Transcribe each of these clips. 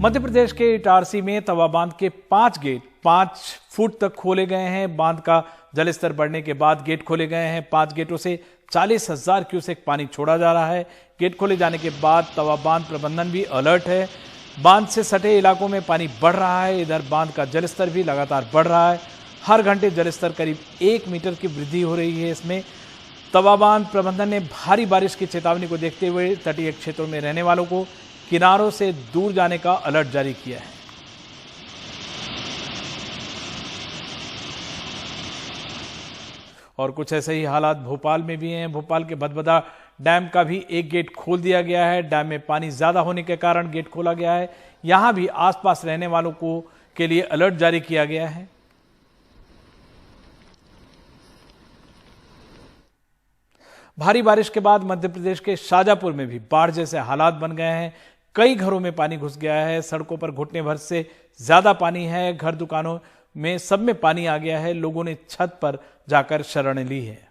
मध्य प्रदेश के इटारसी में तवा बांध के 5 गेट 5 फुट तक खोले गए हैं। बांध का जलस्तर बढ़ने के बाद गेट खोले गए हैं। 5 गेटों से 40,000 क्यूसेक पानी छोड़ा जा रहा है। गेट खोले जाने के बाद तवा बांध प्रबंधन भी अलर्ट है। बांध से सटे इलाकों में पानी बढ़ रहा है। इधर बांध का जलस्तर भी लगातार बढ़ रहा है। हर घंटे जलस्तर करीब 1 मीटर की वृद्धि हो रही है। इसमें तवा बांध प्रबंधन ने भारी बारिश की चेतावनी को देखते हुए तटीय क्षेत्रों में रहने वालों को किनारों से दूर जाने का अलर्ट जारी किया है। और कुछ ऐसे ही हालात भोपाल में भी हैं। भोपाल के भदभदा डैम का भी एक गेट खोल दिया गया है। डैम में पानी ज्यादा होने के कारण गेट खोला गया है। यहां भी आसपास रहने वालों को के लिए अलर्ट जारी किया गया है। भारी बारिश के बाद मध्य प्रदेश के शाजापुर में भी बाढ़ जैसे हालात बन गए हैं। कई घरों में पानी घुस गया है। सड़कों पर घुटने भर से ज्यादा पानी है। घर दुकानों में सब में पानी आ गया है। लोगों ने छत पर जाकर शरण ली है।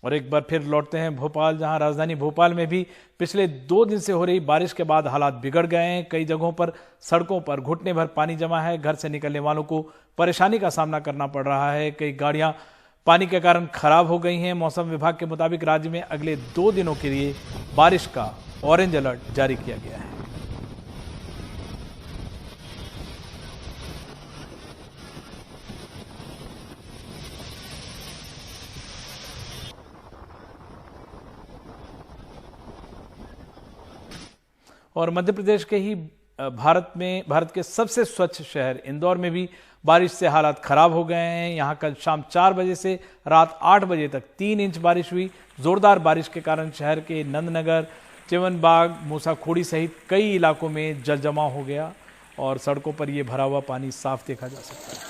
और एक बार फिर लौटते हैं भोपाल, जहां राजधानी भोपाल में भी पिछले 2 दिन से हो रही बारिश के बाद हालात बिगड़ गए हैं। कई जगहों पर सड़कों पर घुटने भर पानी जमा है। घर से निकलने वालों को परेशानी का सामना करना पड़ रहा है। कई गाड़ियां पानी के कारण खराब हो गई हैं। मौसम विभाग के मुताबिक राज्य में अगले 2 दिनों के लिए बारिश का ऑरेंज अलर्ट जारी किया गया है। और मध्य प्रदेश के ही भारत के सबसे स्वच्छ शहर इंदौर में भी बारिश से हालात खराब हो गए हैं। यहां कल शाम 4 बजे से रात 8 बजे तक 3 इंच बारिश हुई। जोरदार बारिश के कारण शहर के नंदनगर, चिवनबाग, मूसाखोड़ी सहित कई इलाकों में जल जमाव हो गया और सड़कों पर यह भरा हुआ पानी साफ देखा जा सकता है।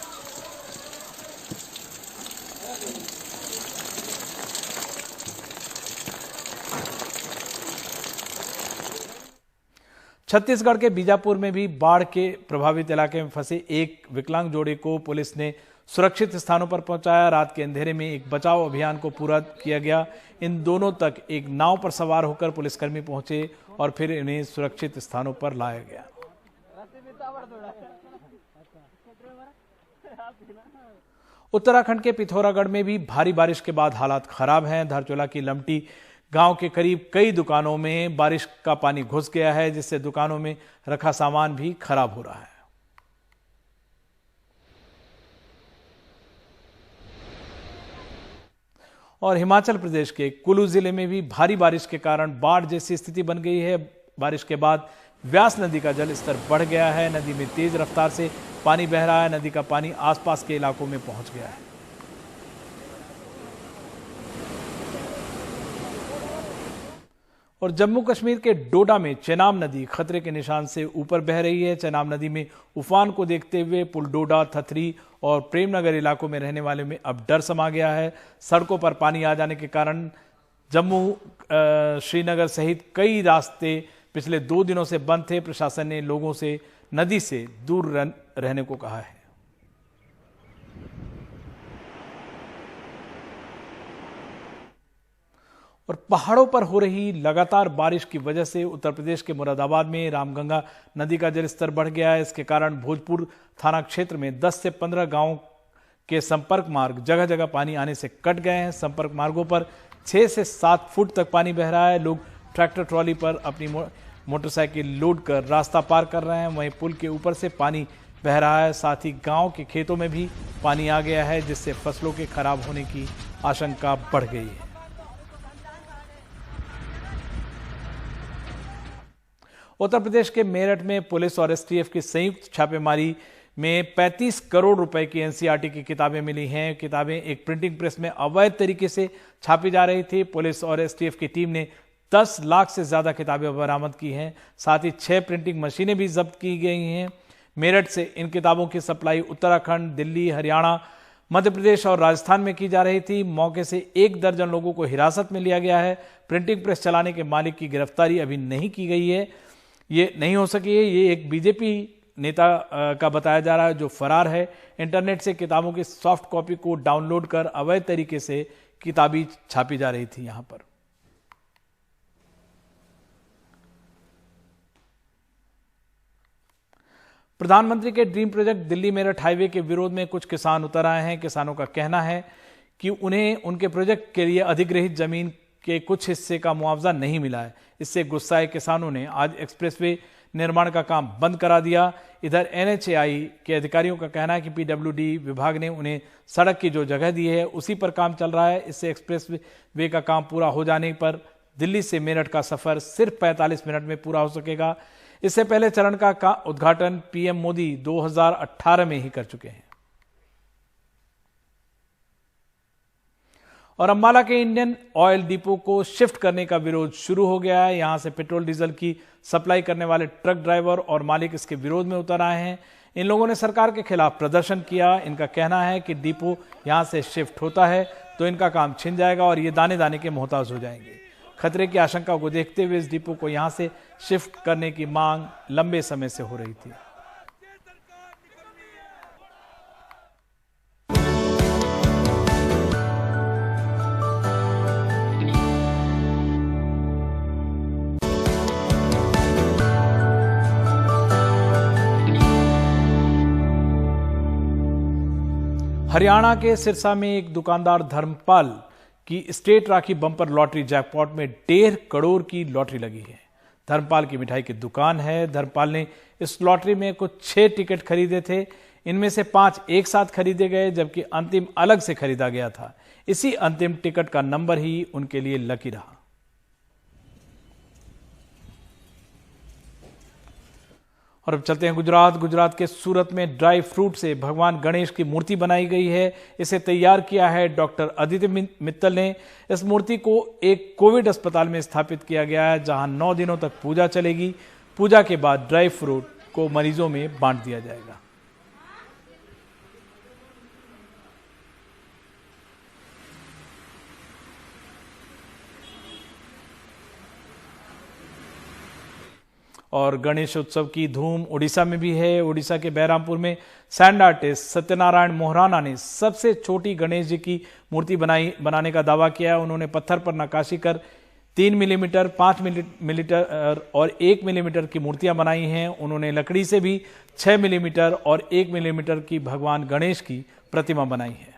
छत्तीसगढ़ के बीजापुर में भी बाढ़ के प्रभावित इलाके में फंसे एक विकलांग जोड़े को पुलिस ने सुरक्षित स्थानों पर पहुंचाया। रात के अंधेरे में एक बचाव अभियान को पूरा किया गया। इन दोनों तक एक नाव पर सवार होकर पुलिसकर्मी पहुंचे और फिर इन्हें सुरक्षित स्थानों पर लाया गया। उत्तराखंड के पिथौरागढ़ में भी भारी बारिश के बाद हालात खराब हैं। धारचूला की लमटी गांव के करीब कई दुकानों में बारिश का पानी घुस गया है, जिससे दुकानों में रखा सामान भी खराब हो रहा है। और हिमाचल प्रदेश के कुल्लू जिले में भी भारी बारिश के कारण बाढ़ जैसी स्थिति बन गई है। बारिश के बाद व्यास नदी का जल स्तर बढ़ गया है। नदी में तेज रफ्तार से पानी बह रहा है। नदी का पानी आसपास के इलाकों में पहुंच गया है। और जम्मू कश्मीर के डोडा में चेनाब नदी खतरे के निशान से ऊपर बह रही है। चेनाब नदी में उफान को देखते हुए पुल डोडा, थथरी और प्रेमनगर इलाकों में रहने वाले में अब डर समा गया है। सड़कों पर पानी आ जाने के कारण जम्मू श्रीनगर सहित कई रास्ते पिछले 2 दिनों से बंद थे। प्रशासन ने लोगों से नदी से दूर रहने को कहा है। और पहाड़ों पर हो रही लगातार बारिश की वजह से उत्तर प्रदेश के मुरादाबाद में रामगंगा नदी का जलस्तर बढ़ गया है। इसके कारण भोजपुर थाना क्षेत्र में 10 से 15 गांवों के संपर्क मार्ग जगह जगह पानी आने से कट गए हैं। संपर्क मार्गों पर 6 से 7 फुट तक पानी बह रहा है। लोग ट्रैक्टर ट्रॉली पर अपनी मोटरसाइकिल लोड कर रास्ता पार कर रहे हैं। वहीं पुल के ऊपर से पानी बह रहा है। साथ ही गाँव के खेतों में भी पानी आ गया है, जिससे फसलों के खराब होने की आशंका बढ़ गई है। उत्तर प्रदेश के मेरठ में पुलिस और एसटीएफ की संयुक्त छापेमारी में 35 करोड़ रुपए की एनसीईआरटी की किताबें मिली हैं। किताबें एक प्रिंटिंग प्रेस में अवैध तरीके से छापी जा रही थी। पुलिस और एसटीएफ की टीम ने 10 लाख से ज्यादा किताबें बरामद की हैं। साथ ही 6 प्रिंटिंग मशीनें भी जब्त की गई हैं। मेरठ से इन किताबों की सप्लाई उत्तराखंड, दिल्ली, हरियाणा, मध्य प्रदेश और राजस्थान में की जा रही थी। मौके से 1 दर्जन लोगों को हिरासत में लिया गया है। प्रिंटिंग प्रेस चलाने के मालिक की गिरफ्तारी अभी नहीं की गई है। ये नहीं हो सकी है। ये एक बीजेपी नेता का बताया जा रहा है जो फरार है। इंटरनेट से किताबों की सॉफ्ट कॉपी को डाउनलोड कर अवैध तरीके से किताबी छापी जा रही थी यहां पर। प्रधानमंत्री के dream project Delhi Meerut highway के विरोध में कुछ किसान उतर आए हैं। किसानों का कहना है कि उन्हें उनके प्रोजेक्ट के लिए अधिग्रहित जमीन के कुछ हिस्से का मुआवजा नहीं मिला है। इससे गुस्साए किसानों ने आज एक्सप्रेसवे निर्माण का काम बंद करा दिया। इधर एनएचएआई के अधिकारियों का कहना है कि पीडब्ल्यूडी विभाग ने उन्हें सड़क की जो जगह दी है उसी पर काम चल रहा है। इससे एक्सप्रेसवे का काम पूरा हो जाने पर दिल्ली से मेरठ का सफर सिर्फ 45 मिनट में पूरा हो सकेगा। इससे पहले चरण का उद्घाटन पीएम मोदी 2018 में ही कर चुके हैं। और अंबाला के इंडियन ऑयल डिपो को शिफ्ट करने का विरोध शुरू हो गया है। यहां से पेट्रोल डीजल की सप्लाई करने वाले ट्रक ड्राइवर और मालिक इसके विरोध में उतर आए हैं। इन लोगों ने सरकार के खिलाफ प्रदर्शन किया। इनका कहना है कि डिपो यहां से शिफ्ट होता है तो इनका काम छिन जाएगा और ये दाने दाने के मोहताज हो जाएंगे। खतरे की आशंका को देखते हुए इस डिपो को यहां से शिफ्ट करने की मांग लंबे समय से हो रही थी। हरियाणा के सिरसा में एक दुकानदार धर्मपाल की स्टेट राखी बम्पर लॉटरी जैकपॉट में 1.5 करोड़ की लॉटरी लगी है। धर्मपाल की मिठाई की दुकान है। धर्मपाल ने इस लॉटरी में कुछ 6 टिकट खरीदे थे। इनमें से 5 एक साथ खरीदे गए जबकि अंतिम अलग से खरीदा गया था। इसी अंतिम टिकट का नंबर ही उनके लिए लकी रहा। और अब चलते हैं गुजरात के सूरत में ड्राई फ्रूट से भगवान गणेश की मूर्ति बनाई गई है। इसे तैयार किया है डॉक्टर आदित्य मित्तल ने। इस मूर्ति को एक कोविड अस्पताल में स्थापित किया गया है जहां 9 दिनों तक पूजा चलेगी। पूजा के बाद ड्राई फ्रूट को मरीजों में बांट दिया जाएगा। और गणेश उत्सव की धूम उड़ीसा में भी है। उड़ीसा के बहरामपुर में सैंड आर्टिस्ट सत्यनारायण मोहराना ने सबसे छोटी गणेश जी की मूर्ति बनाने का दावा किया है। उन्होंने पत्थर पर नक्काशी कर 3 मिलीमीटर, 5 मिलीमीटर और 1 मिलीमीटर की मूर्तियां बनाई हैं। उन्होंने लकड़ी से भी 6 मिलीमीटर और 1 मिलीमीटर की भगवान गणेश की प्रतिमा बनाई है।